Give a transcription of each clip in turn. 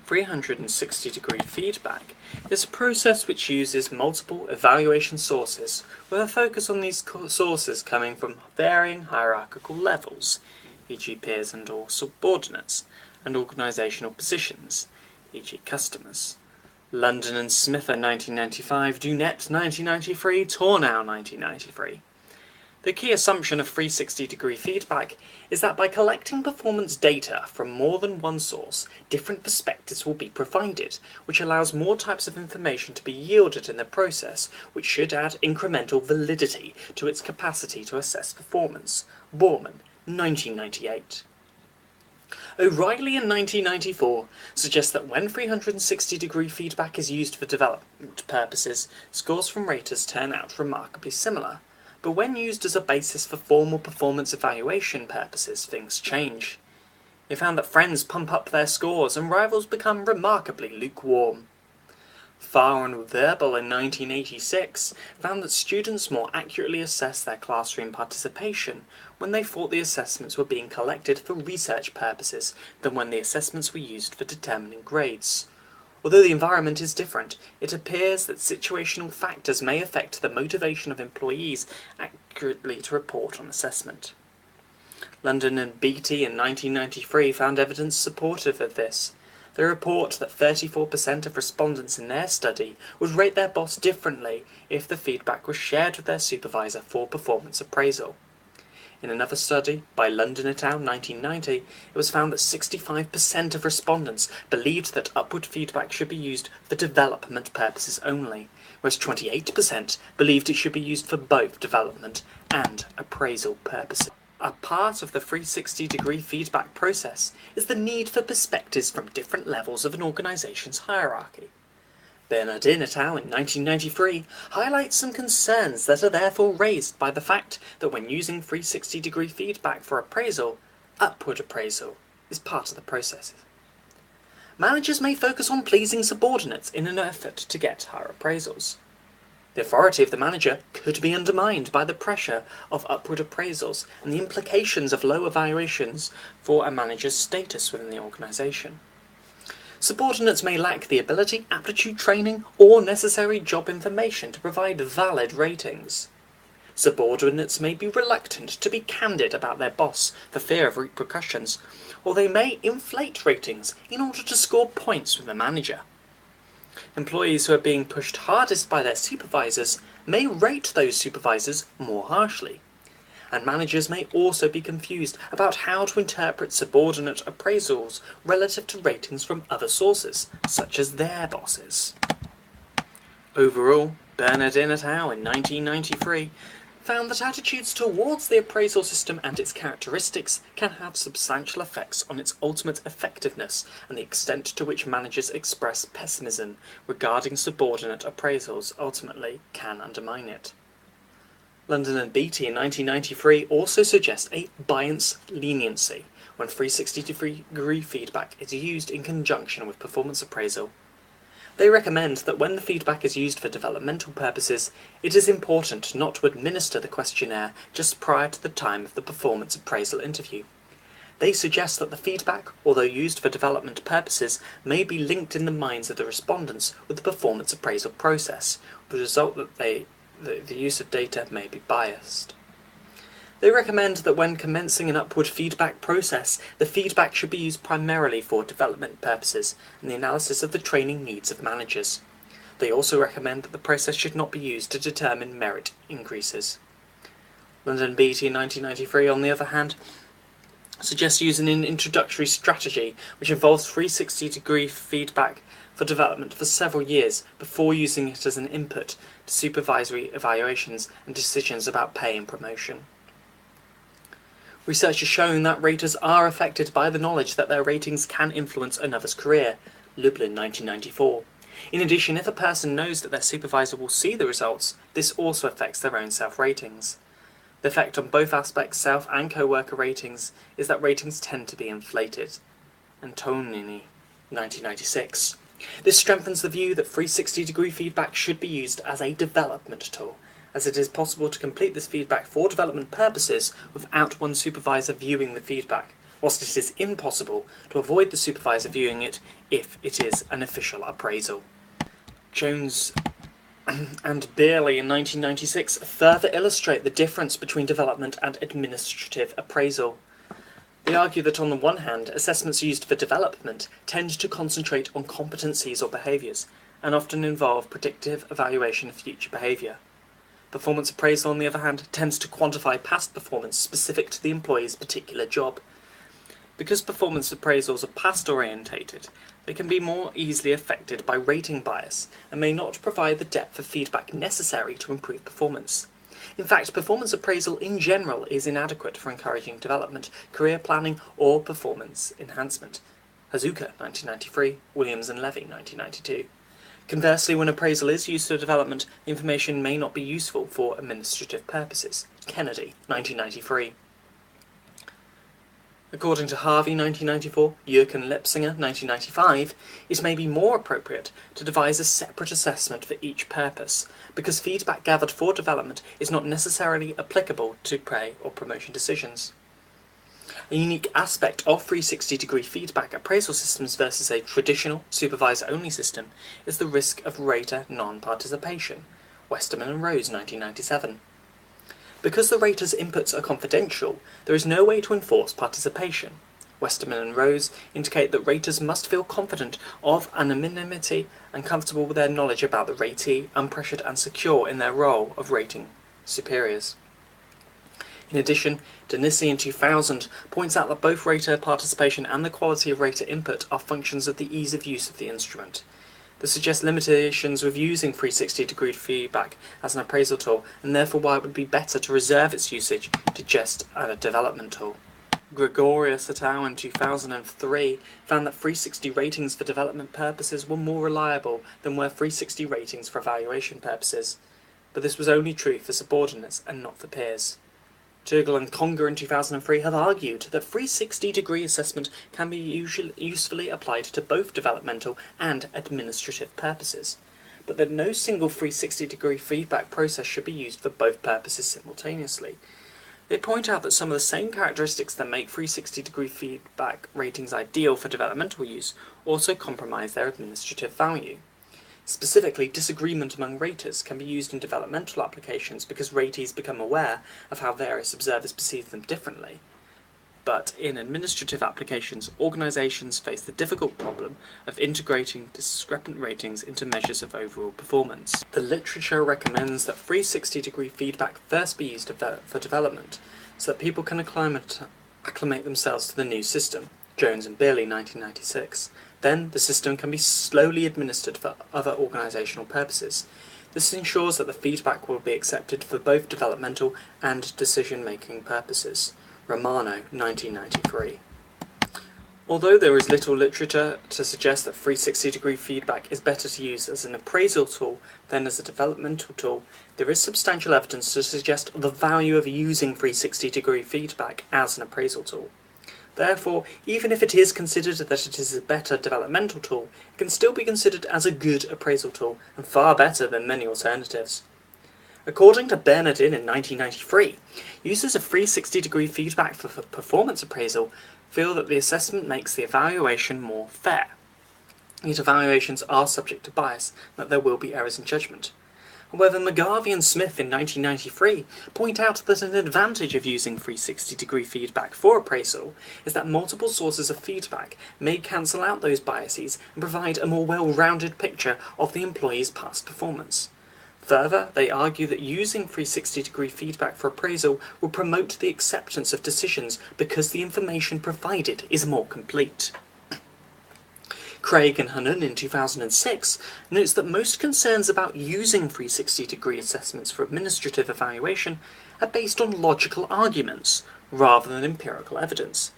360-degree feedback is a process which uses multiple evaluation sources, with a focus on these sources coming from varying hierarchical levels, e.g. peers and or subordinates, and organisational positions, e.g. customers. London and Smither 1995, Dunette 1993, Tornow 1993. The key assumption of 360-degree feedback is that by collecting performance data from more than one source, different perspectives will be provided, which allows more types of information to be yielded in the process, which should add incremental validity to its capacity to assess performance. Borman, 1998. O'Reilly in 1994 suggests that when 360-degree feedback is used for development purposes, scores from raters turn out remarkably similar. But when used as a basis for formal performance evaluation purposes, things change. He found that friends pump up their scores and rivals become remarkably lukewarm. Farr and Verbal in 1986 found that students more accurately assess their classroom participation when they thought the assessments were being collected for research purposes than when the assessments were used for determining grades. Although the environment is different, it appears that situational factors may affect the motivation of employees accurately to report on assessment. London and Beattie in 1993 found evidence supportive of this. They report that 34% of respondents in their study would rate their boss differently if the feedback was shared with their supervisor for performance appraisal. In another study, by London et al. 1990, it was found that 65% of respondents believed that upward feedback should be used for development purposes only, whereas 28% believed it should be used for both development and appraisal purposes. A part of the 360-degree feedback process is the need for perspectives from different levels of an organisation's hierarchy. Bernardin et al. In 1993 highlights some concerns that are therefore raised by the fact that when using 360-degree feedback for appraisal, upward appraisal is part of the process. Managers may focus on pleasing subordinates in an effort to get higher appraisals. The authority of the manager could be undermined by the pressure of upward appraisals and the implications of low evaluations for a manager's status within the organisation. Subordinates may lack the ability, aptitude training, or necessary job information to provide valid ratings. Subordinates may be reluctant to be candid about their boss for fear of repercussions, or they may inflate ratings in order to score points with the manager. Employees who are being pushed hardest by their supervisors may rate those supervisors more harshly. And managers may also be confused about how to interpret subordinate appraisals relative to ratings from other sources, such as their bosses. Overall, Bernardin et al. In 1993 found that attitudes towards the appraisal system and its characteristics can have substantial effects on its ultimate effectiveness, and the extent to which managers express pessimism regarding subordinate appraisals ultimately can undermine it. London and Beattie in 1993 also suggest a bias leniency when 360-degree feedback is used in conjunction with performance appraisal. They recommend that when the feedback is used for developmental purposes, it is important not to administer the questionnaire just prior to the time of the performance appraisal interview. They suggest that the feedback, although used for development purposes, may be linked in the minds of the respondents with the performance appraisal process, with the result that the use of data may be biased. They recommend that when commencing an upward feedback process, the feedback should be used primarily for development purposes and the analysis of the training needs of managers. They also recommend that the process should not be used to determine merit increases. London Beattie in 1993, on the other hand, suggests using an introductory strategy which involves 360-degree feedback for development for several years before using it as an input to supervisory evaluations and decisions about pay and promotion. Research has shown that raters are affected by the knowledge that their ratings can influence another's career. Lublin 1994. In addition, if a person knows that their supervisor will see the results, this also affects their own self-ratings. The effect on both aspects, self and co-worker ratings, is that ratings tend to be inflated. Antonini 1996. This strengthens the view that 360-degree feedback should be used as a development tool, as it is possible to complete this feedback for development purposes without one supervisor viewing the feedback, whilst it is impossible to avoid the supervisor viewing it if it is an official appraisal. Jones and Bearley in 1996 further illustrate the difference between development and administrative appraisal. They argue that on the one hand, assessments used for development tend to concentrate on competencies or behaviours, and often involve predictive evaluation of future behaviour. Performance appraisal, on the other hand, tends to quantify past performance specific to the employee's particular job. Because performance appraisals are past-orientated, they can be more easily affected by rating bias and may not provide the depth of feedback necessary to improve performance. In fact, performance appraisal in general is inadequate for encouraging development, career planning, or performance enhancement. Hazuka, 1993, Williams and Levy, 1992. Conversely, when appraisal is used for development, information may not be useful for administrative purposes. Kennedy, 1993. According to Harvey, 1994, Yerk and Lipsinger, 1995, it may be more appropriate to devise a separate assessment for each purpose, because feedback gathered for development is not necessarily applicable to pay or promotion decisions. A unique aspect of 360-degree feedback appraisal systems versus a traditional supervisor-only system is the risk of rater non-participation. Westerman and Rose, 1997. Because the rater's inputs are confidential, there is no way to enforce participation. Westerman and Rose indicate that raters must feel confident of anonymity and comfortable with their knowledge about the ratee, unpressured and secure in their role of rating superiors. In addition, Denisi in 2000 points out that both rater participation and the quality of rater input are functions of the ease of use of the instrument. This suggests limitations with using 360-degree feedback as an appraisal tool, and therefore why it would be better to reserve its usage to just a development tool. Gregorius et al. In 2003 found that 360 ratings for development purposes were more reliable than were 360 ratings for evaluation purposes, but this was only true for subordinates and not for peers. Turgle and Conger in 2003 have argued that 360-degree assessment can be usefully applied to both developmental and administrative purposes, but that no single 360-degree feedback process should be used for both purposes simultaneously. They point out that some of the same characteristics that make 360-degree feedback ratings ideal for developmental use also compromise their administrative value. Specifically, disagreement among raters can be used in developmental applications because ratees become aware of how various observers perceive them differently. But in administrative applications, organisations face the difficult problem of integrating discrepant ratings into measures of overall performance. The literature recommends that 360-degree feedback first be used for development, so that people can acclimate themselves to the new system. Jones and Bearley, 1996. Then the system can be slowly administered for other organisational purposes. This ensures that the feedback will be accepted for both developmental and decision-making purposes. Romano, 1993. Although there is little literature to suggest that 360-degree feedback is better to use as an appraisal tool than as a developmental tool, there is substantial evidence to suggest the value of using 360-degree feedback as an appraisal tool. Therefore, even if it is considered that it is a better developmental tool, it can still be considered as a good appraisal tool, and far better than many alternatives. According to Bernardin in 1993, users of 360-degree feedback for performance appraisal feel that the assessment makes the evaluation more fair. Yet evaluations are subject to bias, and that there will be errors in judgment. However, McGarvey and Smith in 1993 point out that an advantage of using 360-degree feedback for appraisal is that multiple sources of feedback may cancel out those biases and provide a more well-rounded picture of the employee's past performance. Further, they argue that using 360-degree feedback for appraisal will promote the acceptance of decisions because the information provided is more complete. Craig and Hannon in 2006 notes that most concerns about using 360-degree assessments for administrative evaluation are based on logical arguments rather than empirical evidence.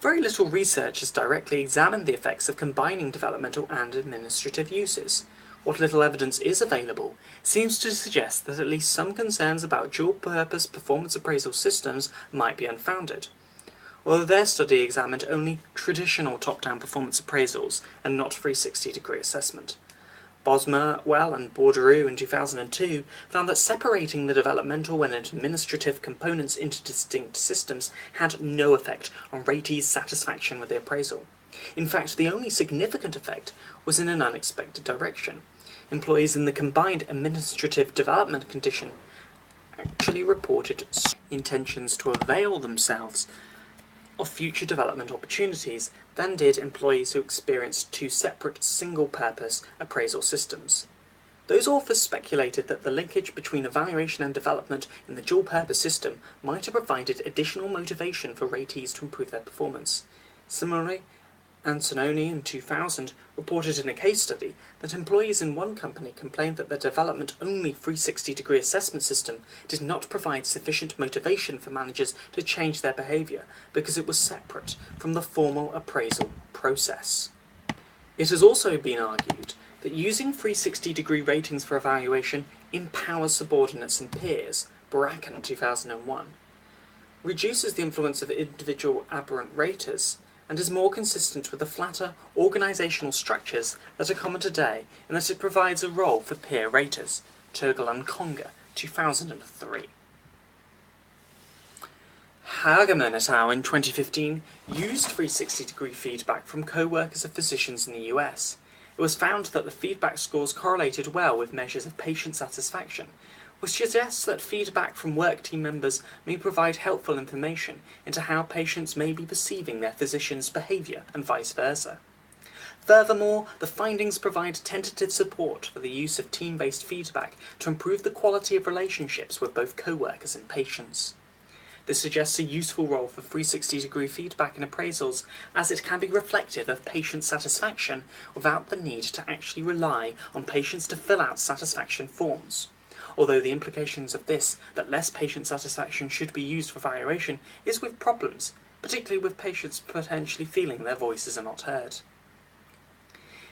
Very little research has directly examined the effects of combining developmental and administrative uses. What little evidence is available seems to suggest that at least some concerns about dual-purpose performance appraisal systems might be unfounded. Although their study examined only traditional top-down performance appraisals and not 360-degree assessment. Boswell and Bordereau in 2002 found that separating the developmental and administrative components into distinct systems had no effect on ratees' satisfaction with the appraisal. In fact, the only significant effect was in an unexpected direction. Employees in the combined administrative development condition actually reported intentions to avail themselves of future development opportunities than did employees who experienced two separate single-purpose appraisal systems. Those authors speculated that the linkage between evaluation and development in the dual-purpose system might have provided additional motivation for ratees to improve their performance. Similarly, Antononi in 2000 reported in a case study that employees in one company complained that their development-only 360-degree assessment system did not provide sufficient motivation for managers to change their behaviour because it was separate from the formal appraisal process. It has also been argued that using 360-degree ratings for evaluation empowers subordinates and peers, Bracken 2001, reduces the influence of individual aberrant raters, and is more consistent with the flatter organisational structures that are common today in that it provides a role for peer raters, Turgel and Conger, 2003. Hagemann et al. In 2015 used 360-degree feedback from co-workers of physicians in the US. It was found that the feedback scores correlated well with measures of patient satisfaction, which suggests that feedback from work team members may provide helpful information into how patients may be perceiving their physician's behaviour and vice versa. Furthermore, the findings provide tentative support for the use of team-based feedback to improve the quality of relationships with both co-workers and patients. This suggests a useful role for 360-degree feedback in appraisals, as it can be reflective of patient satisfaction without the need to actually rely on patients to fill out satisfaction forms. Although the implications of this, that less patient satisfaction should be used for evaluation, is with problems, particularly with patients potentially feeling their voices are not heard.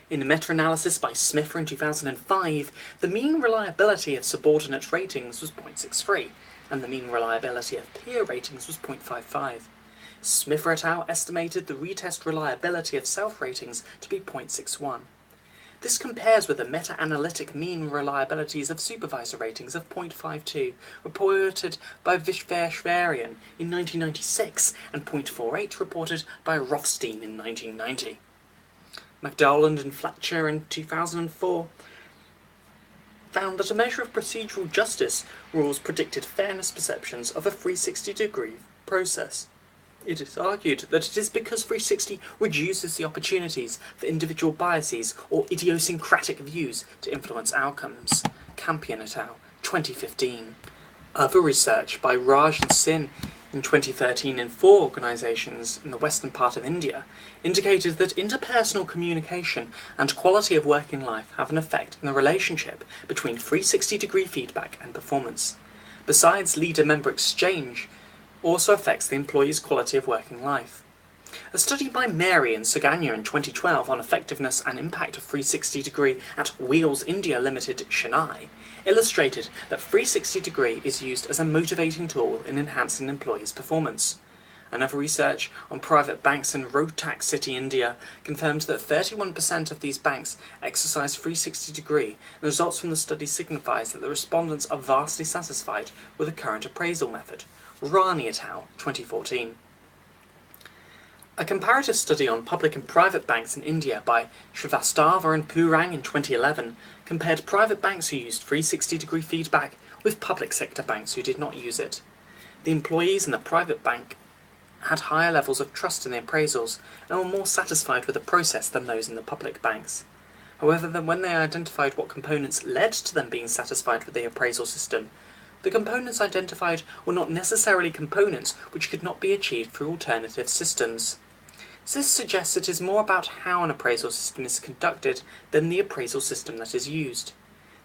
In a meta-analysis by Smith in 2005, the mean reliability of subordinate ratings was 0.63, and the mean reliability of peer ratings was 0.55. Smith et al. Estimated the retest reliability of self-ratings to be 0.61. This compares with the meta-analytic mean reliabilities of supervisor ratings of 0.52, reported by Vishveshvarian in 1996, and 0.48 reported by Rothstein in 1990. McDowland and Fletcher in 2004 found that a measure of procedural justice rules predicted fairness perceptions of a 360-degree process. It is argued that it is because 360 reduces the opportunities for individual biases or idiosyncratic views to influence outcomes. Campion et al., 2015. Other research by Raj and Sin in 2013 in 4 organisations in the western part of India indicated that interpersonal communication and quality of working life have an effect in the relationship between 360-degree feedback and performance. Besides leader-member exchange, also affects the employee's quality of working life. A study by Mary and Saganya in 2012 on effectiveness and impact of 360-degree at Wheels India Limited, Chennai, illustrated that 360-degree is used as a motivating tool in enhancing employees' performance. Another research on private banks in Rohtak City, India, confirmed that 31% of these banks exercise 360-degree, and the results from the study signifies that the respondents are vastly satisfied with the current appraisal method. Rani et al., 2014. A comparative study on public and private banks in India by Srivastava and Purang in 2011 compared private banks who used 360-degree feedback with public sector banks who did not use it. The employees in the private bank had higher levels of trust in the appraisals and were more satisfied with the process than those in the public banks. However, when they identified what components led to them being satisfied with the appraisal system, the components identified were not necessarily components which could not be achieved through alternative systems. This suggests it is more about how an appraisal system is conducted than the appraisal system that is used.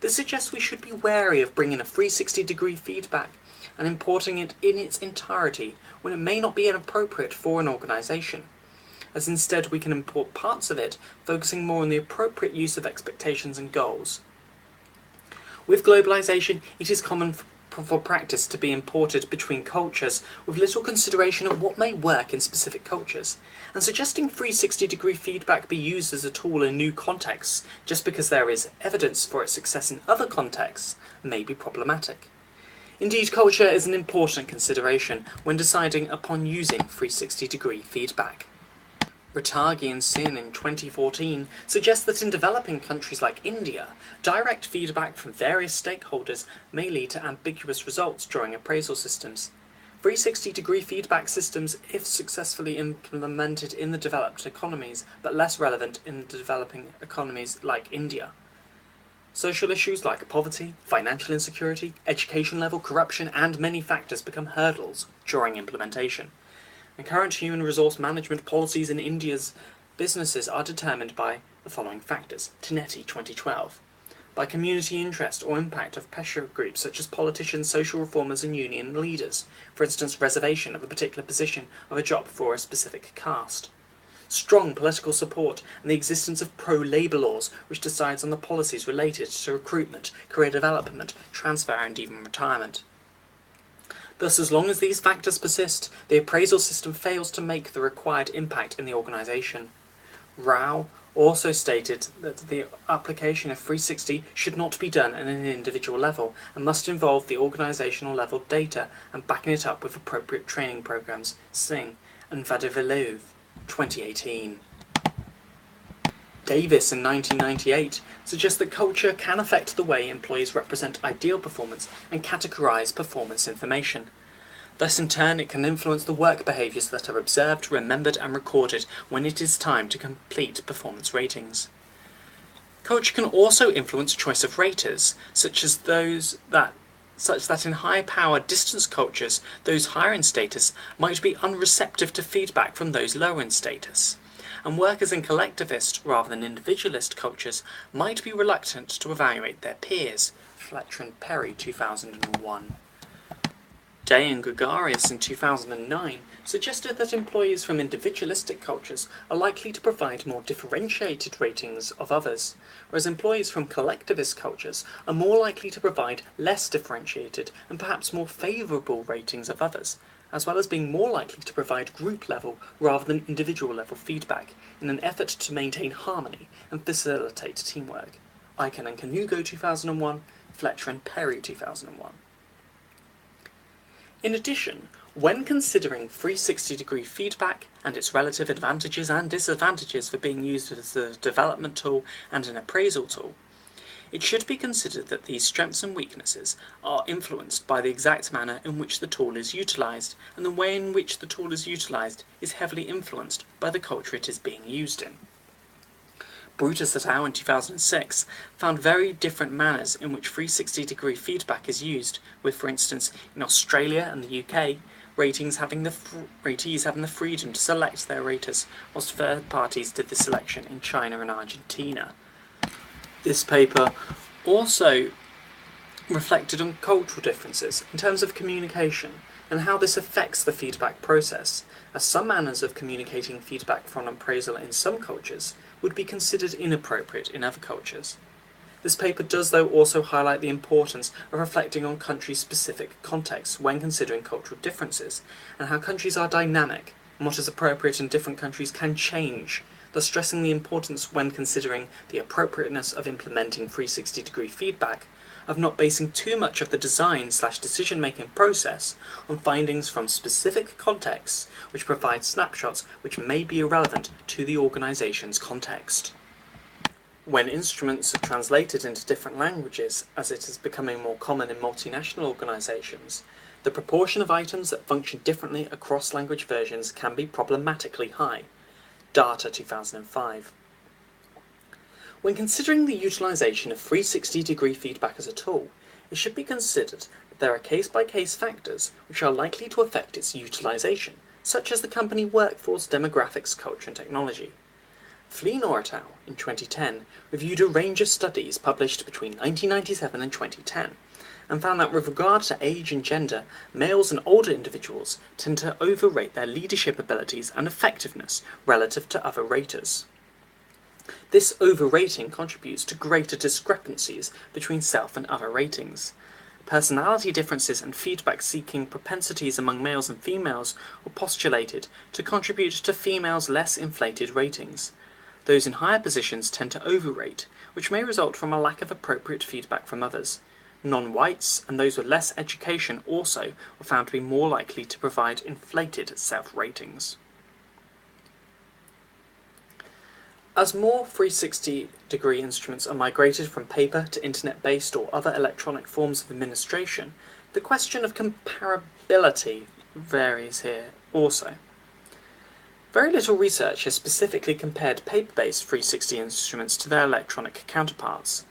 This suggests we should be wary of bringing a 360-degree feedback and importing it in its entirety when it may not be appropriate for an organisation, as instead we can import parts of it, focusing more on the appropriate use of expectations and goals. With globalisation, it is common for practice to be imported between cultures with little consideration of what may work in specific cultures, and suggesting 360-degree feedback be used as a tool in new contexts just because there is evidence for its success in other contexts may be problematic. Indeed, culture is an important consideration when deciding upon using 360-degree feedback. Rattagi and Sin in 2014 suggest that in developing countries like India, direct feedback from various stakeholders may lead to ambiguous results during appraisal systems. 360-degree feedback systems, if successfully implemented in the developed economies, but less relevant in the developing economies like India. Social issues like poverty, financial insecurity, education level, corruption, and many factors become hurdles during implementation. And current human resource management policies in India's businesses are determined by the following factors. Tinetti, 2012. By community interest or impact of pressure groups such as politicians, social reformers, and union leaders. For instance, reservation of a particular position of a job for a specific caste. Strong political support and the existence of pro-labour laws which decides on the policies related to recruitment, career development, transfer, and even retirement. Thus, as long as these factors persist, the appraisal system fails to make the required impact in the organisation. Rao also stated that the application of 360 should not be done at an individual level and must involve the organisational level data and backing it up with appropriate training programmes. Singh and Vadivelov, 2018. Davis in 1998 suggests that culture can affect the way employees represent ideal performance and categorise performance information. Thus, in turn, it can influence the work behaviours that are observed, remembered, and recorded when it is time to complete performance ratings. Culture can also influence choice of raters, such that in high-power distance cultures, those higher in status might be unreceptive to feedback from those lower in status. And workers in collectivist rather than individualist cultures might be reluctant to evaluate their peers. Fletcher and Perry, 2001. Day and Gregarious in 2009 suggested that employees from individualistic cultures are likely to provide more differentiated ratings of others, whereas employees from collectivist cultures are more likely to provide less differentiated and perhaps more favourable ratings of others, as well as being more likely to provide group-level rather than individual-level feedback in an effort to maintain harmony and facilitate teamwork. Icahn and Canugo, 2001, Fletcher and Perry, 2001. In addition, when considering 360-degree feedback and its relative advantages and disadvantages for being used as a development tool and an appraisal tool, it should be considered that these strengths and weaknesses are influenced by the exact manner in which the tool is utilised, and the way in which the tool is utilised is heavily influenced by the culture it is being used in. Brutus et al. In 2006 found very different manners in which 360-degree feedback is used, with, for instance, in Australia and the UK, ratees having the freedom to select their raters, whilst third parties did the selection in China and Argentina. This paper also reflected on cultural differences in terms of communication and how this affects the feedback process, as some manners of communicating feedback from an appraisal in some cultures would be considered inappropriate in other cultures. This paper does, though, also highlight the importance of reflecting on country-specific contexts when considering cultural differences, and how countries are dynamic, and what is appropriate in different countries can change, thus stressing the importance when considering the appropriateness of implementing 360-degree feedback, of not basing too much of the design/decision-making process on findings from specific contexts which provide snapshots which may be irrelevant to the organisation's context. When instruments are translated into different languages, as it is becoming more common in multinational organisations, the proportion of items that function differently across language versions can be problematically high. Data, 2005. When considering the utilisation of 360-degree feedback as a tool, it should be considered that there are case-by-case factors which are likely to affect its utilisation, such as the company workforce, demographics, culture and technology. Fleenor et al. In 2010 reviewed a range of studies published between 1997 and 2010, and found that with regard to age and gender, males and older individuals tend to overrate their leadership abilities and effectiveness relative to other raters. This overrating contributes to greater discrepancies between self and other ratings. Personality differences and feedback-seeking propensities among males and females were postulated to contribute to females' less inflated ratings. Those in higher positions tend to overrate, which may result from a lack of appropriate feedback from others. Non-whites and those with less education also were found to be more likely to provide inflated self-ratings. As more 360-degree instruments are migrated from paper to internet-based or other electronic forms of administration, the question of comparability varies here also. Very little research has specifically compared paper-based 360 instruments to their electronic counterparts.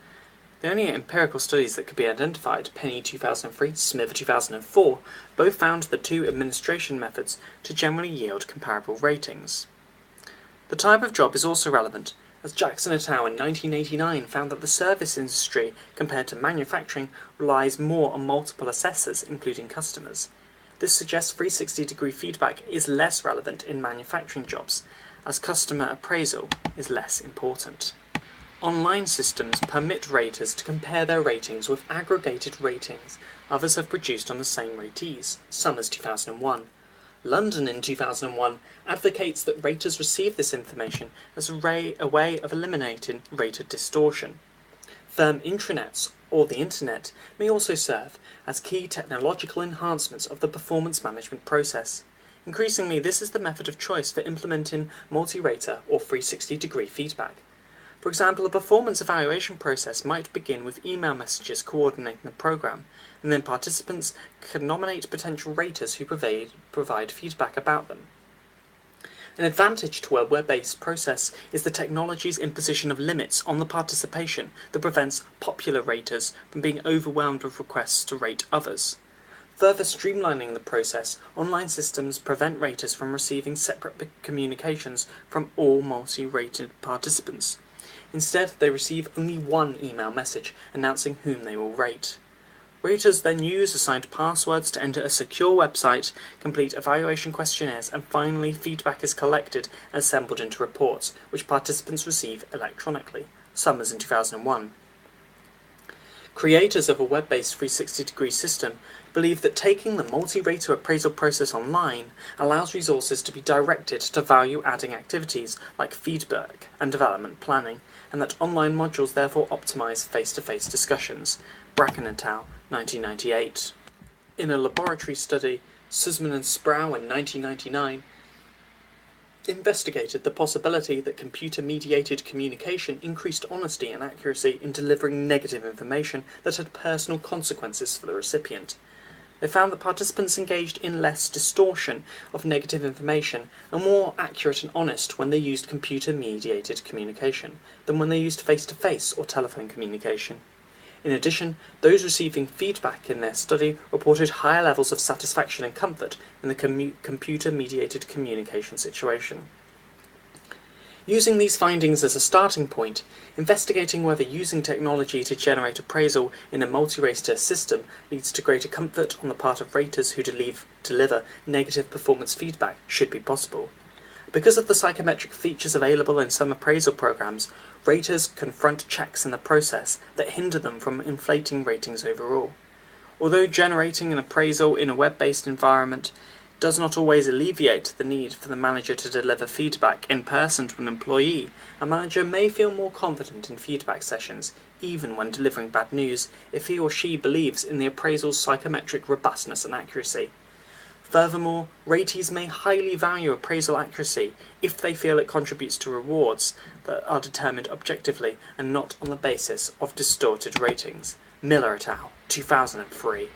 The only empirical studies that could be identified, Penny 2003, Smith 2004, both found the two administration methods to generally yield comparable ratings. The type of job is also relevant, as Jackson et al. In 1989 found that the service industry, compared to manufacturing, relies more on multiple assessors, including customers. This suggests 360-degree feedback is less relevant in manufacturing jobs, as customer appraisal is less important. Online systems permit raters to compare their ratings with aggregated ratings others have produced on the same ratees, Summers 2001. London in 2001 advocates that raters receive this information as a way of eliminating rater distortion. Firm intranets, or the internet, may also serve as key technological enhancements of the performance management process. Increasingly, this is the method of choice for implementing multi-rater or 360-degree feedback. For example, a performance evaluation process might begin with email messages coordinating the program, and then participants can nominate potential raters who provide feedback about them. An advantage to a web-based process is the technology's imposition of limits on the participation that prevents popular raters from being overwhelmed with requests to rate others. Further streamlining the process, online systems prevent raters from receiving separate communications from all multi-rated participants. Instead, they receive only one email message announcing whom they will rate. Raters then use assigned passwords to enter a secure website, complete evaluation questionnaires, and finally feedback is collected and assembled into reports, which participants receive electronically. Summers in 2001. Creators of a web-based 360-degree system believe that taking the multi-rater appraisal process online allows resources to be directed to value-adding activities like feedback and development planning, and that online modules therefore optimize face-to-face discussions. Bracken et al., 1998. In a laboratory study, Sussman and Sproul in 1999 investigated the possibility that computer-mediated communication increased honesty and accuracy in delivering negative information that had personal consequences for the recipient. They found that participants engaged in less distortion of negative information and more accurate and honest when they used computer-mediated communication than when they used face-to-face or telephone communication. In addition, those receiving feedback in their study reported higher levels of satisfaction and comfort in the computer-mediated communication situation. Using these findings as a starting point, investigating whether using technology to generate appraisal in a multi-rater system leads to greater comfort on the part of raters who deliver negative performance feedback should be possible. Because of the psychometric features available in some appraisal programs, raters confront checks in the process that hinder them from inflating ratings overall. Although generating an appraisal in a web-based environment does not always alleviate the need for the manager to deliver feedback in person to an employee, a manager may feel more confident in feedback sessions, even when delivering bad news, if he or she believes in the appraisal's psychometric robustness and accuracy. Furthermore, ratees may highly value appraisal accuracy if they feel it contributes to rewards that are determined objectively and not on the basis of distorted ratings. Miller et al., 2003.